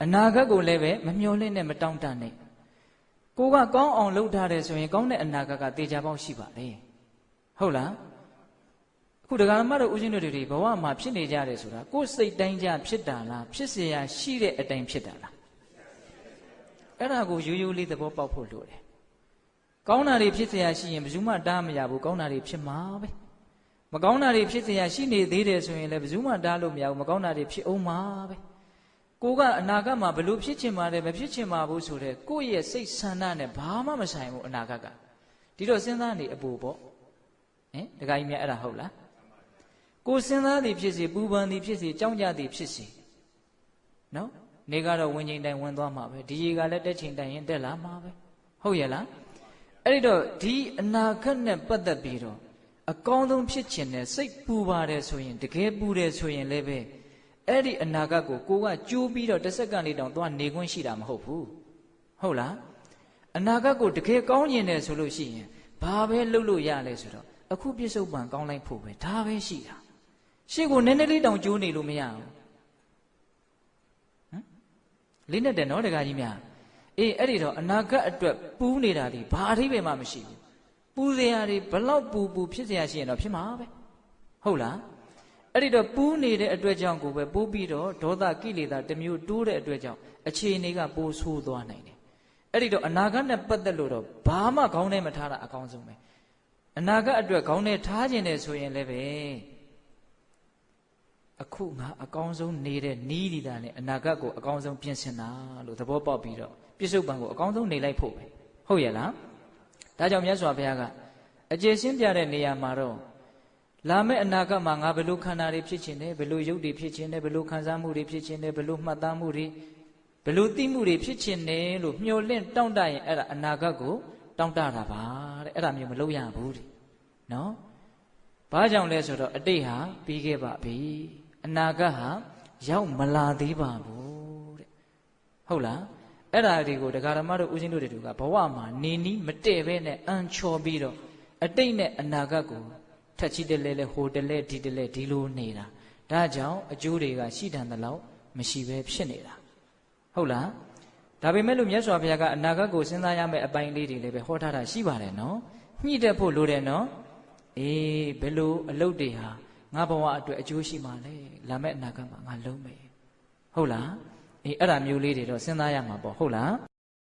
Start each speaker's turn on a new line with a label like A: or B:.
A: အနာဂတ်ကိုလည်းပဲမမျှော်လင့်နဲ့မတောင့်တနဲ့ကိုကကောင်းအောင်လုပ်ထားတယ်ဆိုရင်ကောင်းတဲ့အနာဂတ်ကတေချာပေါက်ရှိပါတယ်ဟုတ်လားအခုဒကာမတို့ဦးဇင်းတို့တွေဘဝမှာဖြစ်နေကြတယ်ဆိုတာကိုယ်စိတ်တိုင်းကြဖြစ်တာလားဖြစ်เสียရရှိတဲ့အတိုင်းဖြစ်တာလားအဲ့ဒါကိုရိုးရိုးလေးသဘောပေါက်ဖို့လိုတယ်ကောင်းတာတွေဖြစ်เสียရရှိရင်ဘယ်သူမှတားမရဘူးကောင်းတာတွေဖြစ်မှာပဲမကောင်းတာတွေဖြစ်เสียရရှိနေသေးတယ်ဆိုရင်လည်းဘယ်သူမှတားလို့မရဘူးမကောင်းတာတွေဖြစ်အောင်မှာပဲကိုကအနာဂတ်မှာဘလို့ဖြစ်ချင်ပါတယ်မဖြစ်ချင်ပါဘူးဆိုတဲ့ကိုယ့်ရဲ့စိတ်ဆန္ဒနဲ့ဘာမှမဆိုင်ဘူးအနာဂတ်ကဒီတော့စဉ်းစားနေအပူပေါ့ဒကာကြီးများအဲ့ဒါဟုတ်လားကိုစဉ်းစားသည်ဖြစ်စေပူပန်သည်ဖြစ်စေကြောက်ကြသည်ဖြစ်စေနော်နေကတော့ဝင်ချိန်တိုင်းဝင်သွားမှာပဲဒီရေကလည်းတက်ချိန်တိုင်းရင်တက်လာမှာပဲဟုတ်ရဲ့လားအဲ့ဒီတော့ဒီအနာဂတ်နဲ့ပတ်သက်ပြီးတော့အကောင်းဆုံးဖြစ်ချင်တဲ့စိတ်ပူပါတယ်ဆိုရင်တကယ်ပူတယ်ဆိုရင်လည်းပဲအဲ့ဒီအနာဂတ်ကိုကိုကကြိုးပြီးတော့တစ်စက္ကန့်လေးတောင်သွားနေခွင့်ရှိတာမဟုတ်ဘူးဟုတ်လားအနာဂတ်ကိုတကယ်ကောင်းကျင်တယ်ဆိုလို့ရှိရင်ဘာပဲလုပ်လို့ရလဲဆိုတော့အခုပြစ္ဆုတ်ပံကောင်းလိုက်ဖို့ပဲဒါပဲရှိတာရှေ့ကိုနည်းနည်းလေးတောင်ကြိုးနေလို့မရဘူးလေးနဲ့တယ်နော်တခါကြီးများအဲ့ဒီတော့အနာဂတ်အတွက်ပူးနေတာဒီဘာအထိပ္ပယ်မှမရှိဘူးပူစရာတွေဘလောက်ပူဖြစ်စရာရှိရင်တော့ဖြစ်မှာပဲဟုတ်လားအဲ့ဒီတော့ပူးနေတဲ့အတွက်ကြောင့်ကိုပဲပိုးပြီးတော့ဒေါသကိလေသာတစ်မျိုးတိုးတဲ့အတွက်ကြောင့်အခြေအနေကပိုးဆိုးသွားနိုင်တယ်အဲ့ဒီတော့အနာဂတ်နဲ့ပတ်သက်လို့တော့ဘာမှခေါင်းထဲမထားတာအကောင်းဆုံးပဲအနာဂတ်အတွက်ခေါင်းထဲထားခြင်းတယ်ဆိုရင်လည်းပဲအခုငါအကောင်းဆုံးနေတဲ့နီးနေတာနဲ့အနာဂတ်ကိုအကောင်းဆုံးပြင်ဆင်တာလို့သဘောပေါက်ပြီးတော့ပြစ္ဆုတ်ပံကိုအကောင်းဆုံးနေလိုက်ဖို့ပဲဟုတ်ရဲ့လားဒါကြောင့်မြတ်စွာဘုရားကအကျေရှင်းပြတဲ့နေရာမှာတော့လာမယ့်အနာဂတ်မှာငါဘယ်လိုခန္ဓာတွေဖြစ်ခြင်းလဲဘယ်လိုရုပ်တွေဖြစ်ခြင်းလဲဘယ်လိုခံစားမှုတွေဖြစ်ခြင်းလဲဘယ်လိုမှတ်သားမှုတွေဘယ်လိုသိမှုတွေဖြစ်ခြင်းလဲလို့မျှော်လင့်တောင့်တရင်အဲ့ဒါအနာဂတ်ကိုတောင့်တတာပါတဲ့အဲ့ဒါမျိုးမလုပ်ရဘူးတဲ့နော်ဘာကြောင့်လဲဆိုတော့အတိတ်ဟာပြီးခဲ့ပါပြီအနာဂတ်ဟာရောက်မလာသေးပါဘူးတဲ့ဟုတ်လားအဲ့ဒါတွေကိုဒကာဓမ္မတို့ဦးဇင်းတို့တွေကဘဝမှာနေနီးမတည့်ပဲနဲ့အန်ချော်ပြီးတော့အတိတ်နဲ့အနာဂတ်ကိုထက်ချီတလဲလဲဟိုတလဲဒီတလဲဒီလိုနေတာဒါကြောင့်အကျိုးတွေကရှိတန်တဲ့လောက်မရှိပဲဖြစ်နေတာဟုတ်လားဒါပေမဲ့လို့မြတ်စွာဘုရားကအနာဂတ်ကိုစဉ်းစားရမယ့်အပိုင်းလေးတွေလည်းပဲဟောထားတာရှိပါတယ်နော်ညှိတက်ဖို့လိုတယ်နော်ဘယ်လိုအလုပ်တွေဟာငါဘဝအတွက်အကျိုးရှိမှာလဲလာမယ့်အနာဂတ်မှာငါလုံးမယ်ဟုတ်လားအဲ့ဒါမျိုးလေးတွေတော့စဉ်းစားရမှာပေါ့ဟုတ်လား